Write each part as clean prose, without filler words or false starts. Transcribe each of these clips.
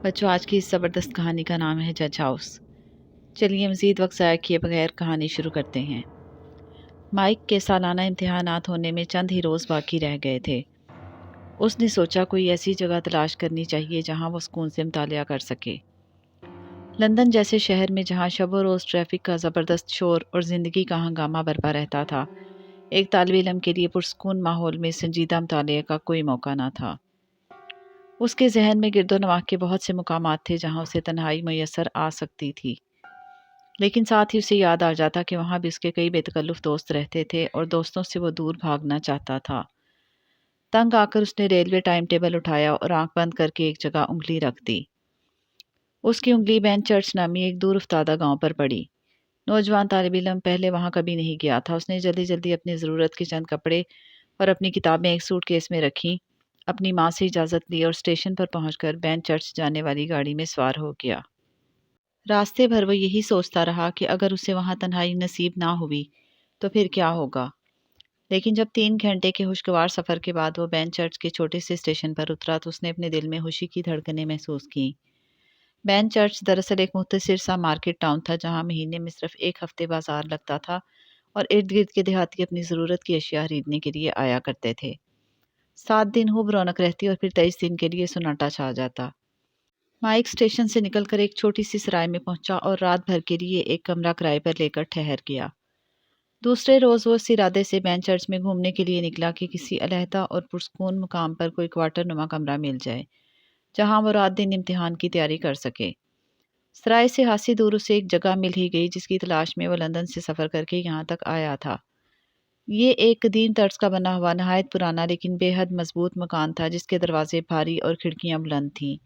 بچوں، آج کی اس زبردست کہانی کا نام ہے جج ہاؤس۔ چلیے مزید وقت ضائع کیے بغیر کہانی شروع کرتے ہیں۔ مائک کے سالانہ امتحانات ہونے میں چند ہی روز باقی رہ گئے تھے۔ اس نے سوچا کوئی ایسی جگہ تلاش کرنی چاہیے جہاں وہ سکون سے مطالعہ کر سکے۔ لندن جیسے شہر میں جہاں شب و روز ٹریفک کا زبردست شور اور زندگی کا ہنگامہ برپا رہتا تھا، ایک طالب علم کے لیے پرسکون ماحول میں سنجیدہ مطالعے کا کوئی موقع نہ تھا۔ اس کے ذہن میں گرد و نواح کے بہت سے مقامات تھے جہاں اسے تنہائی میسر آ سکتی تھی، لیکن ساتھ ہی اسے یاد آ جاتا کہ وہاں بھی اس کے کئی بے تکلف دوست رہتے تھے اور دوستوں سے وہ دور بھاگنا چاہتا تھا۔ تنگ آ کر اس نے ریلوے ٹائم ٹیبل اٹھایا اور آنکھ بند کر کے ایک جگہ انگلی رکھ دی۔ اس کی انگلی بین چرچ نامی ایک دور افتادہ گاؤں پر پڑی۔ نوجوان طالب علم پہلے وہاں کبھی نہیں گیا تھا۔ اس نے جلدی جلدی اپنی ضرورت کے چند کپڑے اور اپنی کتابیں ایک سوٹ کیس میں رکھیں، اپنی ماں سے اجازت لی اور اسٹیشن پر پہنچ کر بین چرچ جانے والی گاڑی میں سوار ہو گیا۔ راستے بھر وہ یہی سوچتا رہا کہ اگر اسے وہاں تنہائی نصیب نہ ہوئی تو پھر کیا ہوگا، لیکن جب 3 گھنٹے کے خوشگوار سفر کے بعد وہ بین چرچ کے چھوٹے سے اسٹیشن پر اترا تو اس نے اپنے دل میں خوشی کی دھڑکنیں محسوس کیں۔ بین چرچ دراصل ایک مختصر سا مارکیٹ ٹاؤن تھا جہاں مہینے میں صرف ایک ہفتے بازار لگتا تھا اور ارد گرد کے دیہاتی اپنی ضرورت کی اشیاء خریدنے کے لیے آیا کرتے تھے۔ 7 دن خوب رونق رہتی اور پھر 23 دن کے لیے سناٹا چھا جاتا۔ مائک اسٹیشن سے نکل کر ایک چھوٹی سی سرائے میں پہنچا اور رات بھر کے لیے ایک کمرہ کرائے پر لے کر ٹھہر گیا۔ دوسرے روز وہ اس ارادے سے بین چرچ میں گھومنے کے لیے نکلا کہ کسی علیحدہ اور پرسکون مقام پر کوئی کوارٹر نما کمرہ مل جائے جہاں وہ رات دن امتحان کی تیاری کر سکے۔ سرائے سے خاصی دور اسے ایک جگہ مل ہی گئی جس کی تلاش میں وہ لندن سے سفر کر کے یہاں تک آیا تھا۔ یہ ایک قدیم طرز کا بنا ہوا نہایت پرانا لیکن بے حد مضبوط مکان تھا جس کے دروازے بھاری اور کھڑکیاں بلند تھیں۔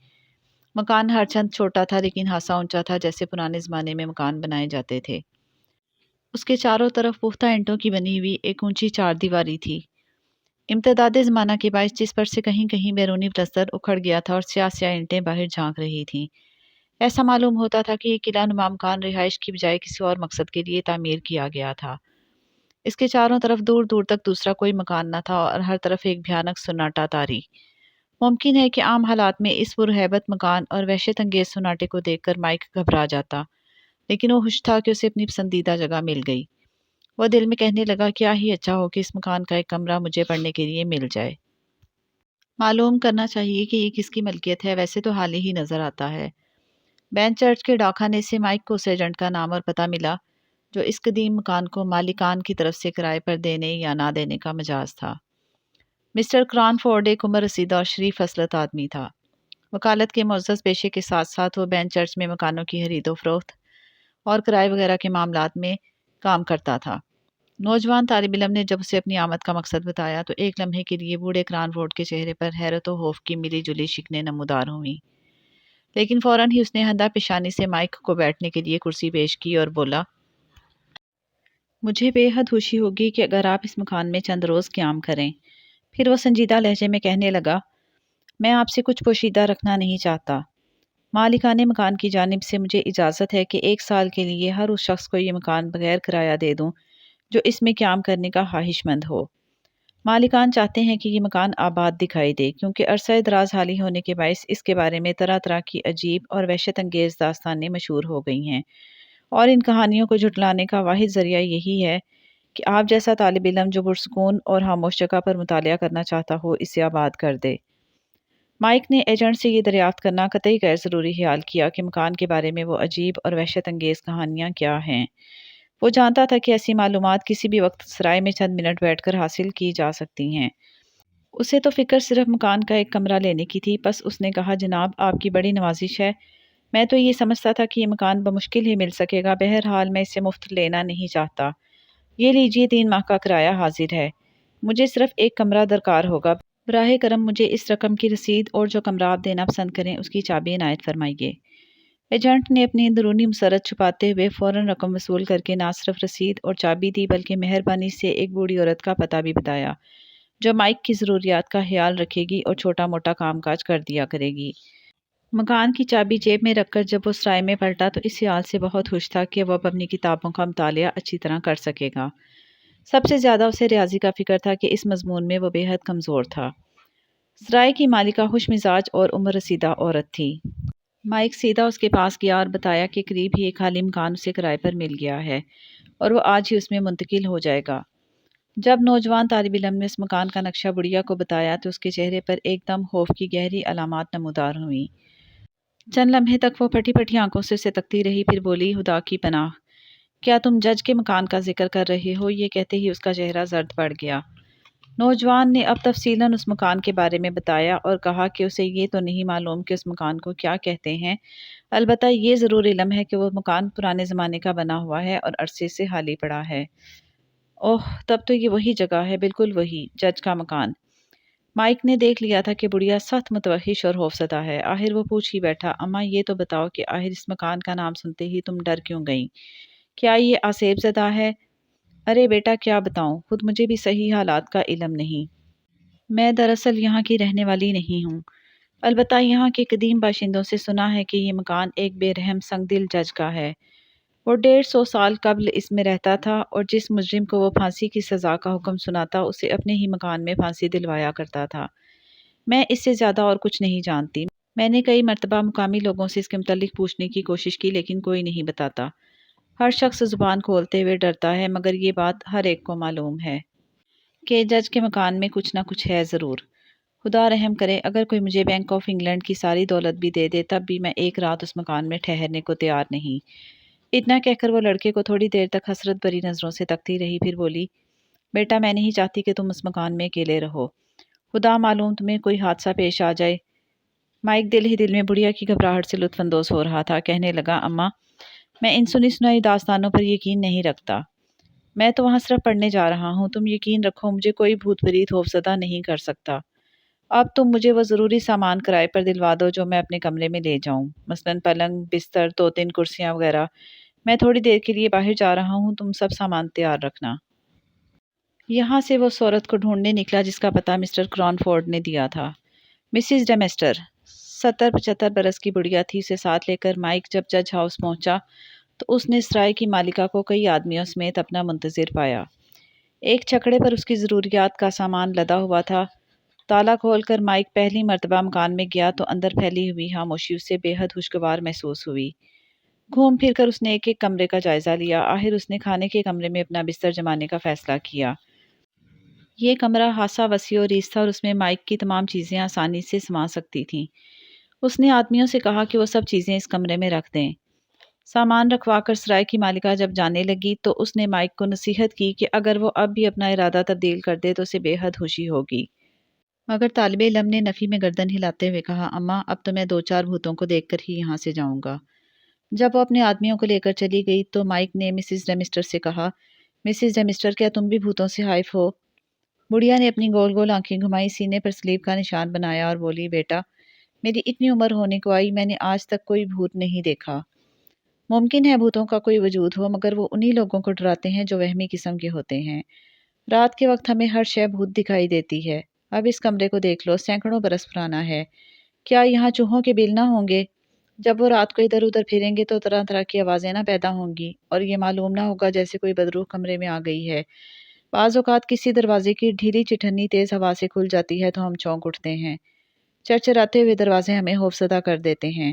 مکان ہر چند چھوٹا تھا لیکن خاصا اونچا تھا جیسے پرانے زمانے میں مکان بنائے جاتے تھے۔ اس کے چاروں طرف پختہ اینٹوں کی بنی ہوئی ایک اونچی 4 دیواری تھی، امتداد زمانہ کے باعث جس پر سے کہیں کہیں بیرونی پلستر اکھڑ گیا تھا اور سیاہ سیاہ اینٹیں باہر جھانک رہی تھیں۔ ایسا معلوم ہوتا تھا کہ یہ قلعہ نما مکان رہائش کی بجائے کسی اور مقصد کے لیے تعمیر کیا گیا تھا۔ اس کے چاروں طرف دور دور تک دوسرا کوئی مکان نہ تھا اور ہر طرف ایک بھیانک سناٹا طاری۔ ممکن ہے کہ عام حالات میں اس پرہیبت مکان اور وحشت انگیز سناٹے کو دیکھ کر مائک گھبرا جاتا، لیکن وہ خوش تھا کہ اسے اپنی پسندیدہ جگہ مل گئی۔ وہ دل میں کہنے لگا کیا ہی اچھا ہو کہ اس مکان کا ایک کمرہ مجھے پڑھنے کے لیے مل جائے۔ معلوم کرنا چاہیے کہ یہ کس کی ملکیت ہے، ویسے تو حال ہی نظر آتا ہے۔ بین چرچ کے ڈاک خانے سے مائک کو اس ایجنٹ کا نام اور پتہ ملا جو اس قدیم مکان کو مالکان کی طرف سے کرائے پر دینے یا نہ دینے کا مجاز تھا۔ مسٹر کرانفورڈ ایک عمر رسیدہ اور شریف خصلت آدمی تھا۔ وکالت کے معزز پیشے کے ساتھ ساتھ وہ بین چرچ میں مکانوں کی خرید و فروخت اور کرائے وغیرہ کے معاملات میں کام کرتا تھا۔ نوجوان طالب علم نے جب اسے اپنی آمد کا مقصد بتایا تو ایک لمحے کے لیے بوڑھے کرانفورڈ کے چہرے پر حیرت و خوف کی ملی جلی شکنیں نمودار ہوئیں، لیکن فوراً ہی اس نے ہندا پیشانی سے مائک کو بیٹھنے کے لیے کرسی پیش کی اور بولا، مجھے بے حد خوشی ہوگی کہ اگر آپ اس مکان میں چند روز قیام کریں۔ پھر وہ سنجیدہ لہجے میں کہنے لگا، میں آپ سے کچھ پوشیدہ رکھنا نہیں چاہتا۔ مالکان مکان کی جانب سے مجھے اجازت ہے کہ 1 سال کے لیے ہر اس شخص کو یہ مکان بغیر کرایہ دے دوں جو اس میں قیام کرنے کا خواہش مند ہو۔ مالکان چاہتے ہیں کہ یہ مکان آباد دکھائی دے کیونکہ عرصہ دراز حالی ہونے کے باعث اس کے بارے میں طرح طرح کی عجیب اور وحشت انگیز داستانیں مشہور ہو گئی ہیں، اور ان کہانیوں کو جھٹلانے کا واحد ذریعہ یہی ہے کہ آپ جیسا طالب علم جو پرسکون اور خاموش جگہ پر مطالعہ کرنا چاہتا ہو اسے آباد کر دے۔ مائک نے ایجنٹ سے یہ دریافت کرنا قطعی غیر ضروری خیال کیا کہ مکان کے بارے میں وہ عجیب اور وحشت انگیز کہانیاں کیا ہیں۔ وہ جانتا تھا کہ ایسی معلومات کسی بھی وقت سرائے میں چند منٹ بیٹھ کر حاصل کی جا سکتی ہیں۔ اسے تو فکر صرف مکان کا ایک کمرہ لینے کی تھی، بس اس نے کہا، جناب آپ کی بڑی نوازش ہے، میں تو یہ سمجھتا تھا کہ یہ مکان بمشکل ہی مل سکے گا، بہرحال میں اسے مفت لینا نہیں چاہتا۔ یہ لیجئے 3 ماہ کا کرایہ حاضر ہے، مجھے صرف ایک کمرہ درکار ہوگا، براہ کرم مجھے اس رقم کی رسید اور جو کمرہ آپ دینا پسند کریں اس کی چابی عنایت فرمائیے۔ ایجنٹ نے اپنی اندرونی مسرت چھپاتے ہوئے فوراً رقم وصول کر کے نہ صرف رسید اور چابی دی بلکہ مہربانی سے ایک بوڑھی عورت کا پتہ بھی بتایا جو مائک کی ضروریات کا خیال رکھے گی اور چھوٹا موٹا کام کاج کر دیا کرے گی۔ مکان کی چابی جیب میں رکھ کر جب وہ سرائے میں پلٹا تو اس خیال سے بہت خوش تھا کہ وہ اب اپنی کتابوں کا مطالعہ اچھی طرح کر سکے گا۔ سب سے زیادہ اسے ریاضی کا فکر تھا کہ اس مضمون میں وہ بے حد کمزور تھا۔ سرائے کی مالکہ خوش مزاج اور عمر رسیدہ عورت تھی۔ مائک سیدھا اس کے پاس گیا اور بتایا کہ قریب ہی ایک خالی مکان اسے کرائے پر مل گیا ہے اور وہ آج ہی اس میں منتقل ہو جائے گا۔ جب نوجوان طالب علم نے اس مکان کا نقشہ بڑھیا کو بتایا تو اس کے چہرے پر ایک دم خوف کی گہری علامات نمودار ہوئیں۔ چند لمحے تک وہ پھٹی پھٹی آنکھوں سے اسے تکتی رہی، پھر بولی، خدا کی پناہ، کیا تم جج کے مکان کا ذکر کر رہے ہو؟ یہ کہتے ہی اس کا چہرہ زرد پڑ گیا۔ نوجوان نے اب تفصیلاً اس مکان کے بارے میں بتایا اور کہا کہ اسے یہ تو نہیں معلوم کہ اس مکان کو کیا کہتے ہیں، البتہ یہ ضرور علم ہے کہ وہ مکان پرانے زمانے کا بنا ہوا ہے اور عرصے سے خالی پڑا ہے۔ اوہ، تب تو یہ وہی جگہ ہے، بالکل وہی، جج کا مکان۔ مائک نے دیکھ لیا تھا کہ بڑھیا سخت متوحش اور خوفزدہ ہے۔ آخر وہ پوچھ ہی بیٹھا، اماں یہ تو بتاؤ کہ آخر اس مکان کا نام سنتے ہی تم ڈر کیوں گئیں؟ کیا یہ آسیب زدہ ہے؟ ارے بیٹا کیا بتاؤں، خود مجھے بھی صحیح حالات کا علم نہیں۔ میں دراصل یہاں کی رہنے والی نہیں ہوں، البتہ یہاں کے قدیم باشندوں سے سنا ہے کہ یہ مکان ایک بے رحم سنگ دل جج کا ہے۔ وہ 150 سال قبل اس میں رہتا تھا اور جس مجرم کو وہ پھانسی کی سزا کا حکم سناتا اسے اپنے ہی مکان میں پھانسی دلوایا کرتا تھا۔ میں اس سے زیادہ اور کچھ نہیں جانتی۔ میں نے کئی مرتبہ مقامی لوگوں سے اس کے متعلق پوچھنے کی کوشش کی لیکن کوئی نہیں بتاتا۔ ہر شخص زبان کھولتے ہوئے ڈرتا ہے، مگر یہ بات ہر ایک کو معلوم ہے کہ جج کے مکان میں کچھ نہ کچھ ہے ضرور۔ خدا رحم کرے، اگر کوئی مجھے بینک آف انگلینڈ کی ساری دولت بھی دے دے تب بھی میں ایک رات اس مکان میں ٹھہرنے کو تیار نہیں۔ اتنا کہہ کر وہ لڑکے کو تھوڑی دیر تک حسرت بھری نظروں سے تکتی رہی، پھر بولی، بیٹا میں نہیں چاہتی کہ تم اس مکان میں اکیلے رہو، خدا معلوم تمہیں کوئی حادثہ پیش آ جائے۔ مائک دل ہی دل میں بڑھیا کی گھبراہٹ سے لطف اندوز ہو رہا تھا، کہنے لگا، اماں میں ان سنی سنائی داستانوں پر یقین نہیں رکھتا، میں تو وہاں صرف پڑھنے جا رہا ہوں، تم یقین رکھو مجھے کوئی بھوت پریت خوفزدہ نہیں کر سکتا۔ اب تم مجھے وہ ضروری سامان کرائے پر دلوا دو جو میں اپنے کمرے میں لے جاؤں، مثلاً پلنگ، بستر، 2-3 کرسیاں وغیرہ۔ میں تھوڑی دیر کے لیے باہر جا رہا ہوں، تم سب سامان تیار رکھنا۔ یہاں سے وہ اس عورت کو ڈھونڈنے نکلا جس کا پتہ مسٹر کرانفورڈ نے دیا تھا۔ مسز ڈیمیسٹر 70-75 برس کی بڑھیا تھی۔ اسے ساتھ لے کر مائک جب جج ہاؤس پہنچا تو اس نے سرائے کی مالکہ کو کئی آدمیوں سمیت اپنا منتظر پایا۔ ایک چھکڑے پر اس کی ضروریات کا سامان لدا ہوا تھا۔ تالا کھول کر مائک پہلی مرتبہ مکان میں گیا تو اندر پھیلی ہوئی خاموشی اسے بے حد خوشگوار محسوس ہوئی۔ گھوم پھر کر اس نے ایک ایک کمرے کا جائزہ لیا، آخر اس نے کھانے کے کمرے میں اپنا بستر جمانے کا فیصلہ کیا۔ یہ کمرہ خاصا وسیع و عریض تھا اور اس میں مائک کی تمام چیزیں آسانی سے سما سکتی تھیں۔ اس نے آدمیوں سے کہا کہ وہ سب چیزیں اس کمرے میں رکھ دیں۔ سامان رکھوا کر سرائے کی مالکہ جب جانے لگی تو اس نے مائک کو نصیحت کی کہ اگر وہ اب بھی اپنا ارادہ تبدیل کر دے تو اسے بے حد خوشی ہوگی۔ مگر طالب علم نے نفی میں گردن ہلاتے ہوئے کہا، اماں اب تو میں 2-4 بھوتوں کو دیکھ کر ہی یہاں سے جاؤں گا۔ جب وہ اپنے آدمیوں کو لے کر چلی گئی تو مائک نے مسز ڈیمیسٹر سے کہا، مسز ڈیمیسٹر کیا تم بھی بھوتوں سے خائف ہو؟ بڑھیا نے اپنی گول گول آنکھیں گھمائی، سینے پر سلیب کا نشان بنایا اور بولی، بیٹا میری اتنی عمر ہونے کو آئی میں نے آج تک کوئی بھوت نہیں دیکھا۔ ممکن ہے بھوتوں کا کوئی وجود ہو مگر وہ انہی لوگوں کو ڈراتے ہیں جو وہمی قسم کے ہوتے ہیں۔ رات کے وقت ہمیں ہر شے بھوت دکھائی دیتی ہے۔ اب اس کمرے کو دیکھ لو، سینکڑوں برس پرانا ہے۔ کیا یہاں چوہوں کے بل نہ ہوں گے؟ جب وہ رات کو ادھر ادھر پھریں گے تو طرح طرح کی آوازیں نہ پیدا ہوں گی اور یہ معلوم نہ ہوگا جیسے کوئی بدروح کمرے میں آ گئی ہے۔ بعض اوقات کسی دروازے کی ڈھیلی چٹھنی تیز ہوا سے کھل جاتی ہے تو ہم چونک اٹھتے ہیں۔ چرچراتے ہوئے دروازے ہمیں خوفزدہ کر دیتے ہیں۔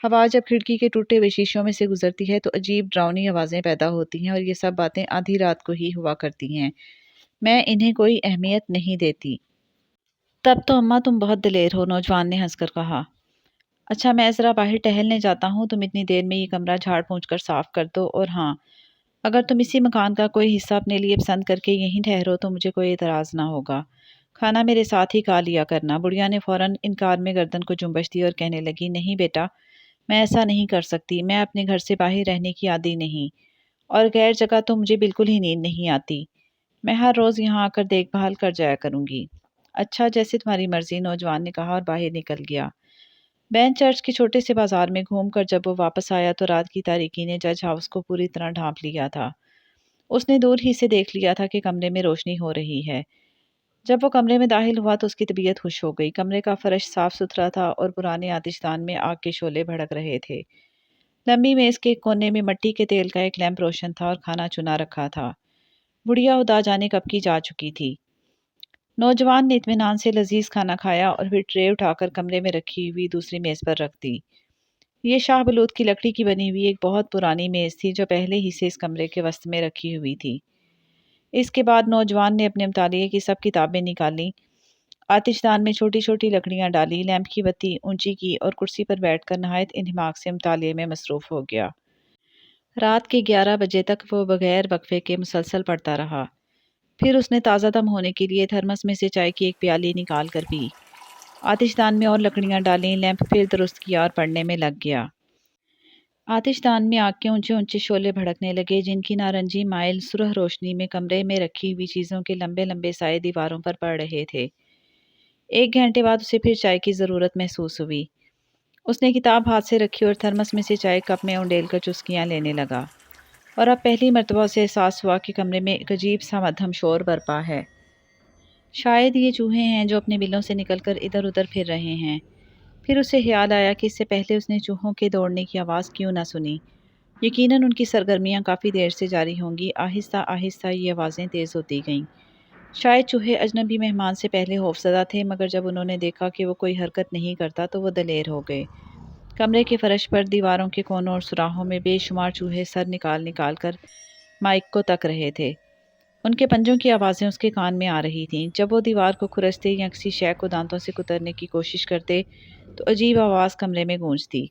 ہوا جب کھڑکی کے ٹوٹے ہوئے شیشوں میں سے گزرتی ہے تو عجیب ڈراؤنی آوازیں پیدا ہوتی ہیں اور یہ سب باتیں آدھی رات کو ہی ہوا کرتی ہیں۔ میں انہیں کوئی اہمیت نہیں دیتی۔ تب تو اماں تم بہت دلیر ہو، نوجوان نے ہنس کر کہا۔ اچھا میں ذرا باہر ٹہلنے جاتا ہوں، تم اتنی دیر میں یہ کمرہ جھاڑ پونچھ کر صاف کر دو، اور ہاں اگر تم اسی مکان کا کوئی حصہ اپنے لیے پسند کر کے یہیں ٹھہرو تو مجھے کوئی اعتراض نہ ہوگا۔ کھانا میرے ساتھ ہی کھا لیا کرنا۔ بڑھیا نے فوراً انکار میں گردن کو جنبش دی اور کہنے لگی، نہیں بیٹا میں ایسا نہیں کر سکتی، میں اپنے گھر سے باہر رہنے کی عادی نہیں، اور غیر جگہ تو مجھے بالکل ہی نیند نہیں آتی۔ میں ہر روز یہاں آ کر دیکھ بھال کر جایا کروں گی۔ اچھا جیسے تمہاری مرضی، نوجوان نے کہا اور باہر نکل گیا۔ بین چرچ کے چھوٹے سے بازار میں گھوم کر جب وہ واپس آیا تو رات کی تاریکی نے جج ہاؤس کو پوری طرح ڈھانپ لیا تھا۔ اس نے دور ہی سے دیکھ لیا تھا کہ کمرے میں روشنی ہو رہی ہے۔ جب وہ کمرے میں داخل ہوا تو اس کی طبیعت خوش ہو گئی۔ کمرے کا فرش صاف ستھرا تھا اور پرانے آتش دان میں آگ کے شعلے بھڑک رہے تھے۔ لمبی میز کے کونے میں مٹی کے تیل کا ایک لیمپ روشن تھا اور کھانا چنا رکھا تھا۔ بڑھیا خدا جانے کب کی جا چکی تھی۔ نوجوان نے اطمینان سے لذیذ کھانا کھایا اور پھر ٹرے اٹھا کر کمرے میں رکھی ہوئی دوسری میز پر رکھ دی۔ یہ شاہ بلوت کی لکڑی کی بنی ہوئی ایک بہت پرانی میز تھی جو پہلے ہی سے اس کمرے کے وسط میں رکھی ہوئی تھی۔ اس کے بعد نوجوان نے اپنے مطالعے کی سب کتابیں نکالیں، آتش دان میں چھوٹی چھوٹی لکڑیاں ڈالی، لیمپ کی بتی اونچی کی اور کرسی پر بیٹھ کر نہایت انہماک سے مطالعے میں مصروف ہو گیا۔ رات کے 11 بجے تک وہ بغیر وقفے کے مسلسل پڑھتا رہا۔ پھر اس نے تازہ دم ہونے کے لیے تھرمس میں سے چائے کی ایک پیالی نکال کر پی، آتش دان میں اور لکڑیاں ڈالیں، لیمپ پھر درست کیا اور پڑھنے میں لگ گیا۔ آتش دان میں آگ کے اونچے اونچے شعلے بھڑکنے لگے جن کی نارنجی مائل سرخ روشنی میں کمرے میں رکھی ہوئی چیزوں کے لمبے لمبے سائے دیواروں پر پڑ رہے تھے۔ 1 گھنٹے بعد اسے پھر چائے کی ضرورت محسوس ہوئی۔ اس نے کتاب ہاتھ سے رکھی اور تھرمس میں سے چائے کپ میں اونڈیل کر چسکیاں لینے لگا، اور اب پہلی مرتبہ اسے احساس ہوا کہ کمرے میں ایک عجیب سا مدھم شور برپا ہے۔ شاید یہ چوہے ہیں جو اپنے بلوں سے نکل کر ادھر ادھر پھر رہے ہیں۔ پھر اسے خیال آیا کہ اس سے پہلے اس نے چوہوں کے دوڑنے کی آواز کیوں نہ سنی۔ یقیناً ان کی سرگرمیاں کافی دیر سے جاری ہوں گی۔ آہستہ آہستہ یہ آوازیں تیز ہوتی گئیں۔ شاید چوہے اجنبی مہمان سے پہلے خوفزدہ تھے، مگر جب انہوں نے دیکھا کہ وہ کوئی حرکت نہیں کرتا تو وہ دلیر ہو گئے۔ کمرے کے فرش پر، دیواروں کے کونوں اور سوراخوں میں بے شمار چوہے سر نکال نکال کر مائک کو تک رہے تھے۔ ان کے پنجوں کی آوازیں اس کے کان میں آ رہی تھیں۔ جب وہ دیوار کو کھرچتے یا کسی شے کو دانتوں سے کترنے کی کوشش کرتے تو عجیب آواز کمرے میں گونجتی۔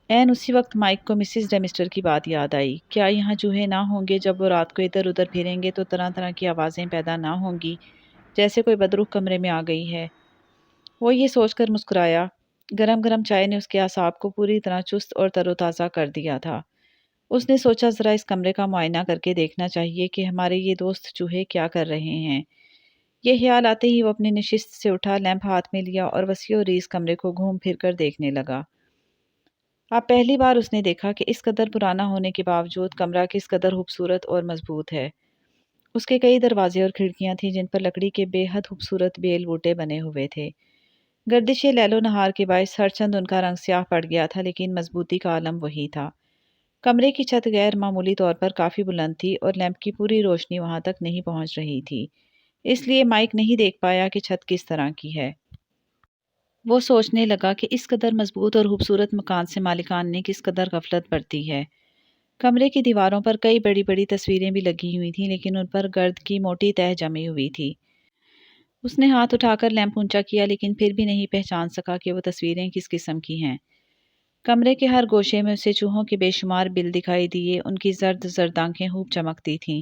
عین اسی وقت مائک کو مسز ڈیمسٹر کی بات یاد آئی۔ کیا یہاں چوہے نہ ہوں گے؟ جب وہ رات کو ادھر ادھر پھریں گے تو طرح طرح کی آوازیں پیدا نہ ہوں گی، جیسے کوئی بدروح کمرے میں آ گئی ہے۔ وہ یہ سوچ کر مسکرایا۔ گرم گرم چائے نے اس کے اعصاب کو پوری طرح چست اور تر و تازہ کر دیا تھا۔ اس نے سوچا ذرا اس کمرے کا معائنہ کر کے دیکھنا چاہیے کہ ہمارے یہ دوست چوہے کیا کر رہے ہیں۔ یہ خیال آتے ہی وہ اپنی نشست سے اٹھا، لیمپ ہاتھ میں لیا اور وسیع و ریز کمرے کو گھوم پھر کر دیکھنے لگا۔ اب پہلی بار اس نے دیکھا کہ اس قدر پرانا ہونے کے باوجود کمرہ کس قدر خوبصورت اور مضبوط ہے۔ اس کے کئی دروازے اور کھڑکیاں تھیں جن پر لکڑی کے بے حد خوبصورت بیل بوٹے بنے ہوئے تھے۔ گردش لیل و نہار کے باعث ہر چند ان کا رنگ سیاہ پڑ گیا تھا، لیکن مضبوطی کا عالم وہی تھا۔ کمرے کی چھت غیر معمولی طور پر کافی بلند تھی اور لیمپ کی پوری روشنی وہاں تک نہیں پہنچ رہی تھی، اس لیے مائک نہیں دیکھ پایا کہ چھت کس طرح کی ہے۔ وہ سوچنے لگا کہ اس قدر مضبوط اور خوبصورت مکان سے مالکان نے کس قدر غفلت برتی ہے۔ کمرے کی دیواروں پر کئی بڑی بڑی تصویریں بھی لگی ہوئی تھیں، لیکن ان پر گرد کی موٹی تہہ جمی ہوئی تھی۔ اس نے ہاتھ اٹھا کر لیمپ اونچا کیا، لیکن پھر بھی نہیں پہچان سکا کہ وہ تصویریں کس قسم کی ہیں۔ کمرے کے ہر گوشے میں اسے چوہوں کے بے شمار بل دکھائی دیے۔ ان کی زرد زرد آنکھیں خوب چمکتی تھیں،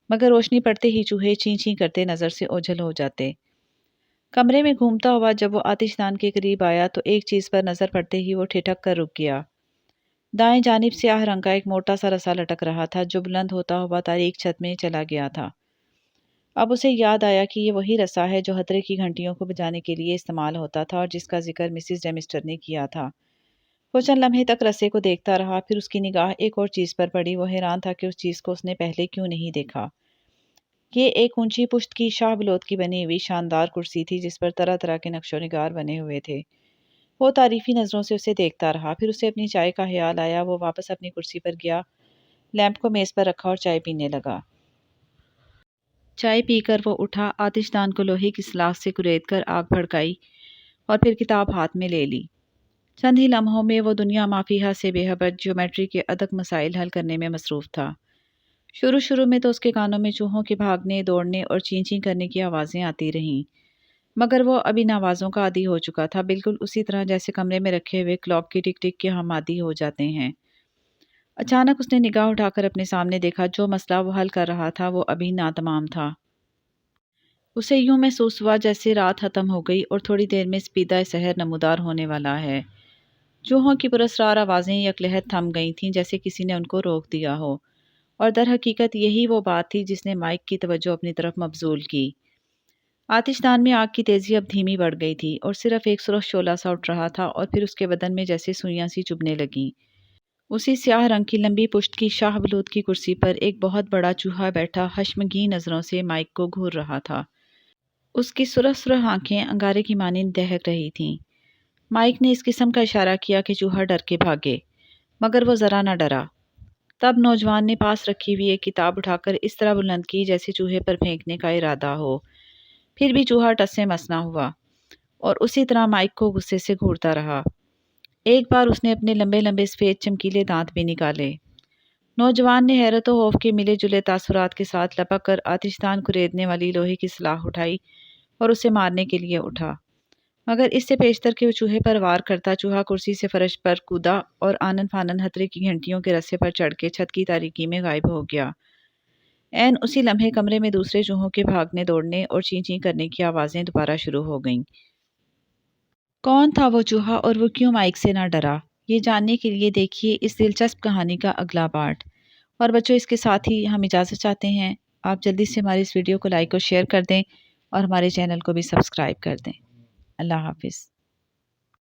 مگر روشنی پڑتے ہی چوہے چیں چیں کرتے نظر سے اوجھل ہو جاتے۔ کمرے میں گھومتا ہوا جب وہ آتش دان کے قریب آیا تو ایک چیز پر نظر پڑتے ہی وہ ٹھٹک کر رک گیا۔ دائیں جانب سیاہ رنگ کا ایک موٹا سا رسا لٹک رہا تھا جو بلند ہوتا ہوا تاریک چھت میں چلا گیا تھا۔ اب اسے یاد آیا کہ یہ وہی رسا ہے جو خطرے کی گھنٹیوں کو بجانے کے لیے استعمال ہوتا تھا اور جس کا ذکر مسز ڈیمسٹر نے کیا تھا۔ وہ چند لمحے تک رسے کو دیکھتا رہا، پھر اس کی نگاہ ایک اور چیز پر پڑی۔ وہ حیران تھا کہ اس چیز کو اس نے پہلے کیوں نہیں دیکھا۔ یہ ایک اونچی پشت کی شاہ بلوت کی بنی ہوئی شاندار کرسی تھی جس پر طرح طرح کے نقش و نگار بنے ہوئے تھے۔ وہ تعریفی نظروں سے اسے دیکھتا رہا، پھر اسے اپنی چائے کا خیال آیا۔ وہ واپس اپنی کرسی پر گیا، لیمپ کو میز پر رکھا اور چائے پینے لگا۔ چائے پی کر وہ اٹھا، آتش دان کو لوہے کی سلاخ سے کرید کر آگ بھڑکائی اور پھر کتاب ہاتھ میں لے لی۔ چند ہی لمحوں میں وہ دنیا مافیہا سے بے خبر جیومیٹری کے ادھک مسائل حل کرنے میں مصروف تھا۔ شروع میں تو اس کے کانوں میں چوہوں کے بھاگنے، دوڑنے اور چیں چیں کرنے کی آوازیں آتی رہیں، مگر وہ اب ان آوازوں کا عادی ہو چکا تھا، بالکل اسی طرح جیسے کمرے میں رکھے ہوئے کلاک کی ٹک ٹک کے ہم عادی ہو جاتے ہیں۔ اچانک اس نے نگاہ اٹھا کر اپنے سامنے دیکھا۔ جو مسئلہ وہ حل کر رہا تھا وہ ابھی ناتمام تھا۔ اسے یوں محسوس ہوا جیسے رات ختم ہو گئی اور تھوڑی دیر میں سپیدہ سحر نمودار ہونے والا ہے۔ چوہوں کی پراسرار آوازیں یکلہت تھم گئی تھیں جیسے کسی نے ان کو روک دیا ہو، اور در حقیقت یہی وہ بات تھی جس نے مائک کی توجہ اپنی طرف مبذول کی۔ آتش دان میں آگ کی تیزی اب دھیمی بڑھ گئی تھی اور صرف ایک سرخ شعلہ سا اٹھ رہا تھا، اور پھر اس کے بدن میں جیسے سوئیاں سی چبھنے لگیں۔ اسی سیاہ رنگ کی لمبی پشت کی شاہ بلوت کی کرسی پر ایک بہت بڑا چوہا بیٹھا خشمگین نظروں سے مائک کو گھور رہا تھا۔ اس کی سرخ سرخ آنکھیں انگارے کی مانند دہک رہی تھیں۔ مائک نے اس قسم کا اشارہ کیا کہ چوہا ڈر کے بھاگے، مگر وہ ذرا نہ ڈرا۔ تب نوجوان نے پاس رکھی ہوئی ایک کتاب اٹھا کر اس طرح بلند کی جیسے چوہے پر پھینکنے کا ارادہ ہو، پھر بھی چوہا ٹس سے مس نہ ہوا اور اسی طرح مائک کو غصے سے گھورتا رہا۔ ایک بار اس نے اپنے لمبے لمبے سفید چمکیلے دانت بھی نکالے۔ نوجوان نے حیرت و خوف کے ملے جلے تاثرات کے ساتھ لپک کر آتش دان کو ریدنے والی لوہے کی سلاح اٹھائی اور اسے مارنے کے لیے اٹھا، مگر اس سے پیشتر کہ وہ چوہے پر وار کرتا چوہا کرسی سے فرش پر کودا اور آنن فانن ہتھرے کی گھنٹیوں کے رسے پر چڑھ کے چھت کی تاریکی میں غائب ہو گیا۔ عین اسی لمحے کمرے میں دوسرے چوہوں کے بھاگنے دوڑنے اور چیں چیں کرنے کی آوازیں دوبارہ شروع ہو گئیں۔ کون تھا وہ چوہا اور وہ کیوں مائک سے نہ ڈرا؟ یہ جاننے کے لیے دیکھیے اس دلچسپ کہانی کا اگلا پارٹ۔ اور بچوں، اس کے ساتھ ہی ہم اجازت چاہتے ہیں۔ آپ جلدی سے ہماری اس ویڈیو کو لائک اور شیئر کر دیں اور ہمارے چینل کو بھی سبسکرائب کر دیں۔ اللہ حافظ۔